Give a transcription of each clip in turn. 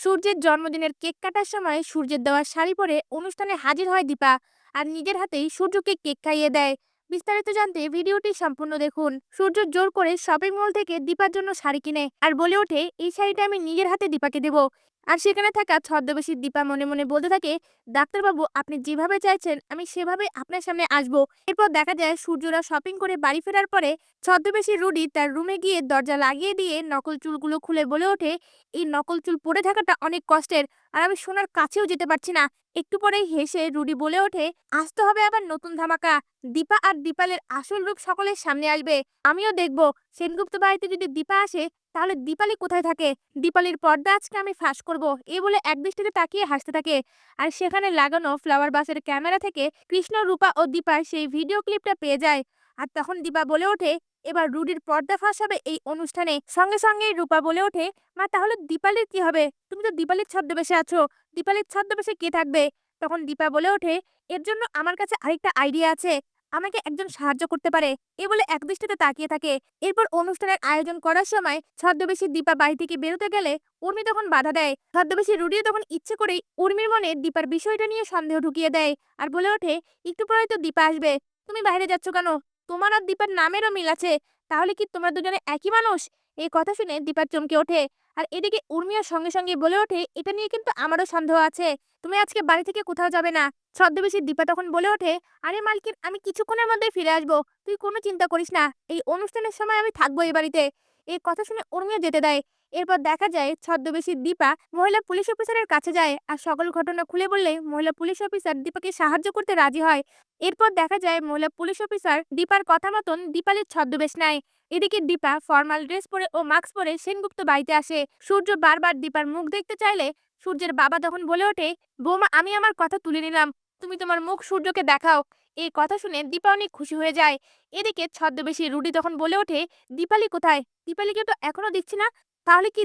সূর্যের জন্মদিনের কেক কাটার সময় সূর্যের দেওয়া শাড়ি পরে অনুষ্ঠানে হাজির হয় দীপা আর নিজের হাতেই সূর্যকে কেক খাইয়ে দেয়। বিস্তারিত জানতে ভিডিওটি সম্পূর্ণ দেখুন। সূর্য জোর করে শপিং মল থেকে দীপার জন্য শাড়ি কিনে আর বলে ওঠে, এই শাড়িটা আমি নিজের হাতে দীপাকে দেবো। আর সেখানে থাকা ছদ্মবেশী দীপা মনে মনে বলতে থাকে, ডাক্তারবাবু আপনি যেভাবে চাইছেন আমি সেভাবে আপনার সামনে আসবো। এরপর দেখা যায় সূর্যরা শপিং করে বাড়ি ফেরার পরে ছদ্মবেশী রুডি তার রুমে গিয়ে দরজা লাগিয়ে দিয়ে নকল চুলগুলো খুলে বলে ওঠে, এই নকল চুল পরে থাকাটা অনেক কষ্টের, আর আমি সোনার কাছেও যেতে পারছি না। একটু পরেই হেসে রুডি বলে ওঠে, আসতে হবে আবার নতুন ধামাকা। দীপা আর দীপালের আসল রূপ সকলের সামনে আসবে, আমিও দেখব। সেনগুপ্ত বাড়িতে যদি দীপা আসে তাহলে দীপালি কোথায় থাকে, দীপালির পর্দা আজকে আমি ফাঁস করব। এই বলে একদৃষ্টিতে তাকিয়ে হাসতে থাকে। আর সেখানে লাগানো ফ্লাওয়ার বাসের ক্যামেরা থেকে কৃষ্ণ, রূপা ও দীপার সেই ভিডিও ক্লিপটা পেয়ে যায়। আর তখন দীপা বলে ওঠে, এবার রুডির পর্দা ফাঁস হবে এই অনুষ্ঠানে। সঙ্গে সঙ্গে রূপা বলে ওঠে, মা তাহলে দীপালির কি হবে? তুমি তো দীপালির ছদ্মবেশে আছো, দীপালির ছদ্মবেশে কে থাকবে? তখন দীপা বলে ওঠে, এর জন্য আমার কাছে আরেকটা আইডিয়া আছে, আমাকে একজন সাহায্য করতে পারে। এ বলে একদৃষ্টিতে তাকিয়ে থাকে। এরপর অনুষ্ঠানের আয়োজন করার সময় ছদ্মবেশী দীপা বাড়ি থেকে বেরোতে গেলে উর্মি তখন বাধা দেয়। ছদ্মবেশী রুডিও তখন ইচ্ছে করেই উর্মির মনে দীপার বিষয়টা নিয়ে সন্দেহ ঢুকিয়ে দেয় আর বলে ওঠে, একটু পরে তো দীপা আসবে, তুমি বাইরে যাচ্ছ কেন? তোমার আর দীপার নামেরও মিল আছে, তাহলে কি তোমরা দুজনে একই মানুষ? এই কথা শুনে দীপা চমকে ওঠে। আর এদিকে উর্মিও সঙ্গে সঙ্গে বলে ওঠে, এটা নিয়ে কিন্তু আমারও সন্দেহ আছে, তুমি আজকে বাড়ি থেকে কোথাও যাবে না। ছদ্মবেশী দীপা তখন বলে ওঠে, আরে মালকিন আমি কিছুক্ষণের মধ্যেই ফিরে আসবো, তুই কোনো চিন্তা করিস না, এই অনুষ্ঠানের সময় আমি থাকবো এই বাড়িতে। এই কথা শুনে উর্মিও যেতে দেয়। এরপর দেখা যায় ছদ্মবেশী দীপা মহিলা পুলিশ অফিসারের কাছে যায় আর সকল ঘটনা খুলে বললে মহিলা পুলিশ অফিসার দীপাকে সাহায্য করতে রাজি হয়। এরপর দেখা যায় মহিলা পুলিশ অফিসার দীপার কথা মতন দীপালির ছদ্মবেশ নেয়। এদিকে দীপা ফর্মাল ড্রেস পরে ও মাস্ক পরে সেনগুপ্ত বাড়িতে আসে। সূর্য বারবার দীপার মুখ দেখতে চাইলে সূর্যের বাবা তখন বলে ওঠে, বৌমা আমি আমার কথা তুলে নিলাম, তুমি তোমার মুখ সূর্যকে দেখাও। এই কথা শুনে দীপা অনেক খুশি হয়ে যায়। এদিকে ছদ্মবেশী রুডি তখন বলে ওঠে, দীপালি কোথায়? দীপালিকে তো এখনো দেখছি না, তাহলে কি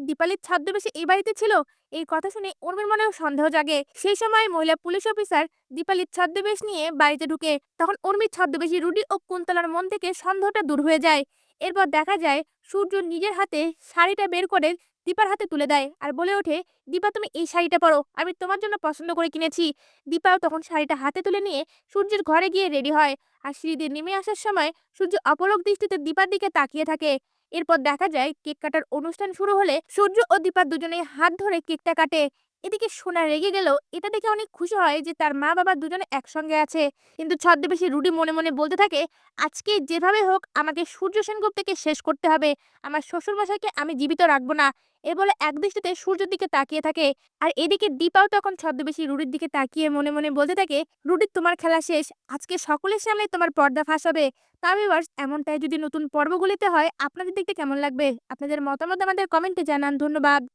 দীপালির ছদ্মবেশে এই বাড়িতে ছিল? এই কথা শুনে উর্মির মনেও সন্দেহ জাগে। সেই সময় মহিলা পুলিশ অফিসার দীপালির ছদ্মবেশ নিয়ে বাড়িতে ঢুকে। তখন উর্মির ছদ্মবেশী রুডি ও কুন্তলার মন থেকে সন্দেহটা দূর হয়ে যায়। এরপর দেখা যায় সূর্য নিজের হাতে শাড়িটা বের করে দীপার হাতে তুলে দেয় আর বলে ওঠে, দীপা তুমি এই শাড়িটা পরো, আমি তোমার জন্য পছন্দ করে কিনেছি। দীপাও তখন শাড়িটা হাতে তুলে নিয়ে সূর্যের ঘরে গিয়ে রেডি হয়। আর সিঁড়ি দিয়ে নেমে আসার সময় সূর্য অপলক দৃষ্টিতে দীপার দিকে তাকিয়ে থাকে। এরপর দেখা যায় কেক কাটার অনুষ্ঠান শুরু হলে সূর্য ও দীপা দুজনেই হাত ধরে কেকটা কাটে। এদিকে সোনা রেগে গেল, এটা দেখে অনেক খুশি হয় যে তার মা বাবা দুজনে একসঙ্গে আছে। কিন্তু ছদ্মবেশী রুডি মনে মনে বলতে থাকে, আজকে যেভাবে হোক আমাকে সূর্য সেনগুপ্তকে শেষ করতে হবে, আমার শ্বশুর মশাইকে আমি জীবিত রাখবো না। এ বলে একদৃষ্টিতে সূর্যের দিকে তাকিয়ে থাকে। আর এদিকে দীপাও তখন ছদ্মবেশী রুডির দিকে তাকিয়ে মনে মনে বলতে থাকে, রুডি তোমার খেলা শেষ, আজকে সকলের সামনে তোমার পর্দা ফাঁস হবে। তা ভিউয়ার্স এমনটাই যদি নতুন পর্বগুলিতে হয় আপনাদের দেখতে কেমন লাগবে? আপনাদের মতামত আমাদের কমেন্টে জানান। ধন্যবাদ।